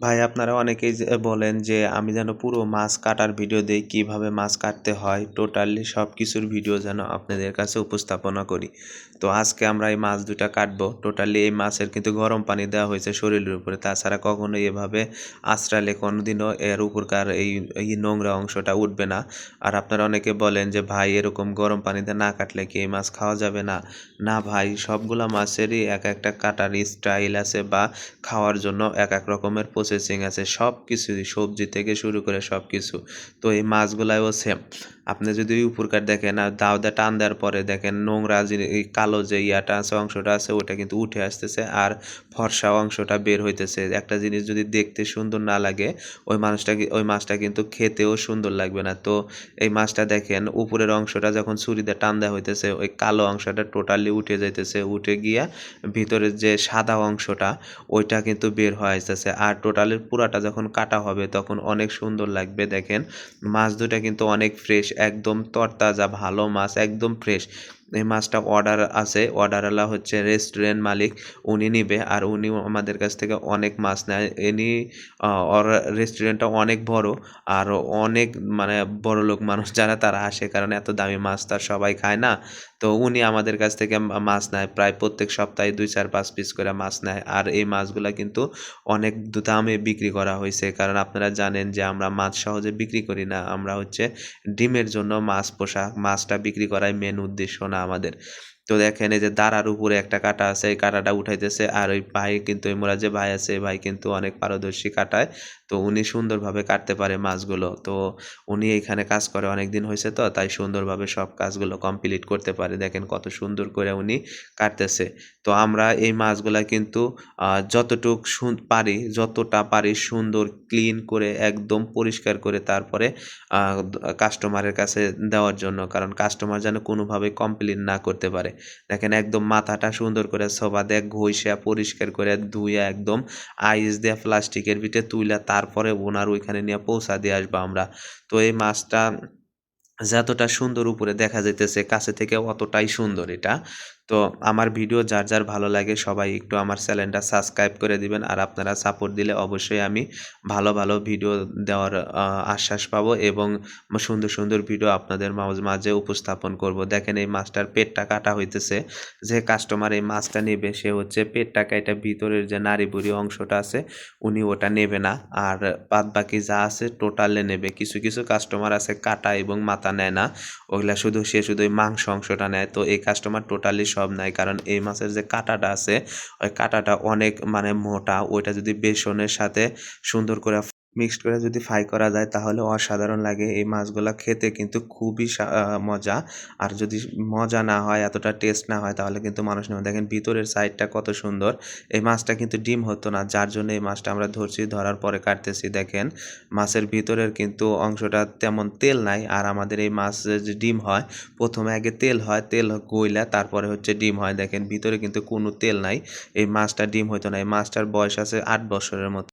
ভাই আপনারা অনেকেই বলেন যে আমি যেন পুরো মাছ কাটার ভিডিও দেই, কিভাবে মাছ কাটতে হয় টোটালি সব কিছুর ভিডিও যেন আপনাদের কাছে উপস্থাপনা করি। তো আজকে আমরা এই মাছ দুটা কাটবো। টোটালি এই মাছের কিন্তু গরম পানি দেওয়া হয়েছে শরীরের উপরে, তাছাড়া কখনোই এভাবে আঁচড়ালে কোনোদিনও এর উপরকার এই নোংরা অংশটা উঠবে না। আর আপনারা অনেকে বলেন যে ভাই এরকম গরম পানিতে না কাটলে কি এই মাছ খাওয়া যাবে না? না ভাই, সবগুলা মাছেরই এক একটা কাটার স্টাইল আছে বা খাওয়ার জন্য এক এক রকমের প্রসেসিং আছে, সব কিছুই সবজি থেকে শুরু করে সব কিছু। তো এই মাছগুলাও সেম। আপনি যদি ওই উপরকার দেখেন আর দাও দিয়ে টান দেওয়ার পরে দেখেন নোংরা যে এই কালো যে ইয়াটা আছে অংশটা আছে ওটা কিন্তু উঠে আসতেছে আর ফর্সা অংশটা বের হইতেছে। একটা জিনিস যদি দেখতে সুন্দর না লাগে ওই মাছটা কিন্তু খেতেও সুন্দর লাগবে না। তো এই মাছটা দেখেন উপরের অংশটা যখন ছুরি দিয়ে টান দেওয়া হইতেছে ওই কালো অংশটা টোটালি উঠে যাইতেছে, উঠে গিয়া ভিতরের যে সাদা অংশটা ওইটা কিন্তু বের হয়ে আসতেছে। আর টোটালের পুরাটা যখন কাটা হবে তখন অনেক সুন্দর লাগবে। দেখেন মাছ দুটা কিন্তু অনেক ফ্রেশ, একদম তরতাজা ভালো মাছ, একদম ফ্রেশ। এই মাছটা অর্ডার আছে, অর্ডারওয়ালা হচ্ছে রেস্টুরেন্ট মালিক, উনি নিবে আর উনি আমাদের কাছ থেকে অনেক মাছ নেয়। ওর রেস্টুরেন্টটা অনেক বড় আর অনেক মানে বড়লোক মানুষ যারা তারা আসে, কারণ এত দামি মাছ তার সবাই খায় না। তো উনি আমাদের কাছ থেকে মাছ নেয় প্রায় প্রত্যেক সপ্তাহে ২, ৪, ৫ পিস করে মাছ নেয়। আর এই মাছগুলা কিন্তু অনেক দামে বিক্রি করা হয়েছে, কারণ আপনারা জানেন যে আমরা মাছ সহজে বিক্রি করি না। আমরা হচ্ছে ডিমের জন্য মাছ পোষা, মাছটা বিক্রি করাই মেন উদ্দেশ্য না আমাদের। তো দেখেন এই যে দাঁড়ার উপরে একটা কাঁটা আছে, এই কাঁটাটা উঠাইতেছে আর ওই ভাই কিন্তু এই মোরা যে ভাই আছে এই ভাই কিন্তু অনেক পারদর্শী কাটায়। তো উনি সুন্দরভাবে কাটতে পারে মাছগুলো। তো উনি এইখানে কাজ করে অনেকদিন হয়েছে, তো তাই সুন্দরভাবে সব কাজগুলো কমপ্লিট করতে পারে। দেখেন কত সুন্দর করে উনি কাটতেছে। তো আমরা এই মাছগুলা কিন্তু যতটা পারি সুন্দর ক্লিন করে একদম পরিষ্কার করে তারপরে কাস্টমারের কাছে দেওয়ার জন্য, কারণ কাস্টমার যেন কোনোভাবেই কমপ্লেন না করতে পারে। দেখেন একদম মাথাটা সুন্দর করে সোফা দিয়ে ঘষিয়া পরিষ্কার করে ধুইয়া একদম আইস দিয়ে প্লাস্টিকের ভিতরে তুইলা তারপরে ওনার ওইখানে নিয়ে পৌঁছা দিয়ে আসবো আমরা। তো এই মাছটা যতটা সুন্দর উপরে দেখা যাইতেছে কাছে থেকে অতটাই সুন্দর এটা। তো আমার ভিডিও যার যার ভালো লাগে সবাই একটু আমার চ্যানেলটা সাবস্ক্রাইব করে দিবেন। আর আপনারা সাপোর্ট দিলে অবশ্যই আমি ভালো ভালো ভিডিও দেওয়ার আশ্বাস পাবো এবং সুন্দর সুন্দর ভিডিও আপনাদের মাঝে উপস্থাপন করব। দেখেন এই মাছটার পেটটা কাটা হইতেছে। যে কাস্টমার এই মাছটা নেবে সে হচ্ছে পেটটা কাইটা ভিতরের যে নাড়িভুড়ি অংশটা আছে উনি ওটা নেবে না, আর বাদবাকি যা আছে টোটালে নেবে। কিছু কিছু কাস্টমার আছে কাটা এবং মাথা নেয় না, ওইগুলা সে শুধু ওই মাংস অংশটা নেয়। তো এই কাস্টমার টোটালি সব নেয়, কারণ এই মাছের যে কাঁটাটা আছে ওই কাঁটাটা অনেক মানে মোটা, ওইটা যদি বেসনের সাথে সুন্দর করে মিক্সড করে যদি ফ্রাই করা যায় তাহলে অসাধারণ লাগে। এই মাছগুলা খেতে কিন্তু খুবই মজা। আর যদি মজা না হয়, এতটা টেস্ট না হয় তাহলে কিন্তু মানুষ নেবে। দেখেন ভিতরের সাইডটা কত সুন্দর। এই মাছটা কিন্তু ডিম হতো না, যার জন্য এই মাছটা আমরা ধরছি, ধরার পরে কাটতেছি। দেখেন মাছের ভিতরের কিন্তু অংশটা তেমন তেল নাই। আর আমাদের এই মাছের যে ডিম হয় প্রথমে আগে তেল হয়, তেল গইলা তারপরে হচ্ছে ডিম হয়। দেখেন ভিতরে কিন্তু কোনো তেল নাই, এই মাছটা ডিম হইতো না। এই মাছটার বয়স আছে ৮ বছরের মতো।